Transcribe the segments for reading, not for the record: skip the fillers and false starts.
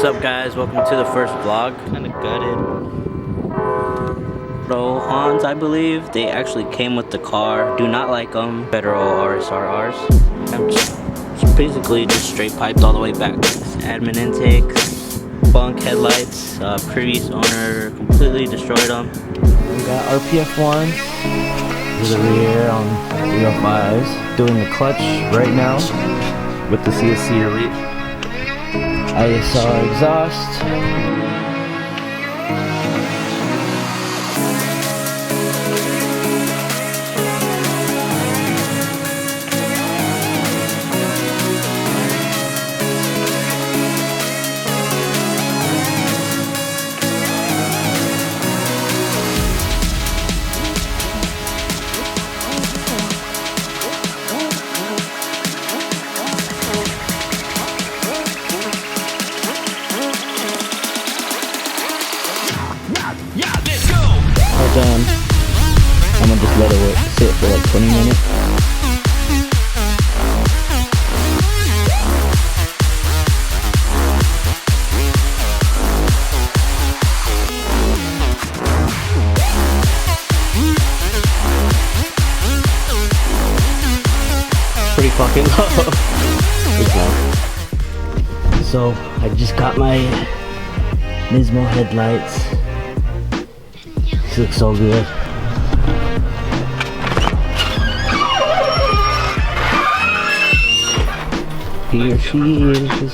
What's up guys, welcome to the first vlog. Kinda gutted. Pro Hans, I believe. They actually came with the car. Do not like them. Federal RSRRs. It's basically just straight piped all the way back. Admin intake, bunk headlights. Previous owner completely destroyed them. We got RPF ones to the rear on 305s. Doing the clutch right now with the CSC Elite. ISR exhaust. Done. I'm gonna just let it sit for like 20 minutes. Pretty fucking low. So I just got my Nismo headlights. This looks so good. Here she is.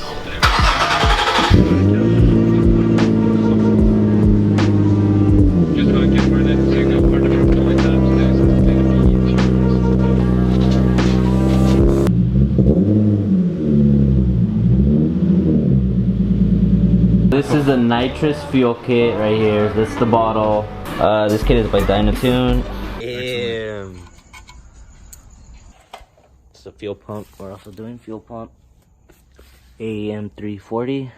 This is the NITROUS fuel kit right here. This is the bottle. This kit is by DYNO. It's a fuel pump. We're also doing fuel pump. AEM 340.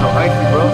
So icy, bro.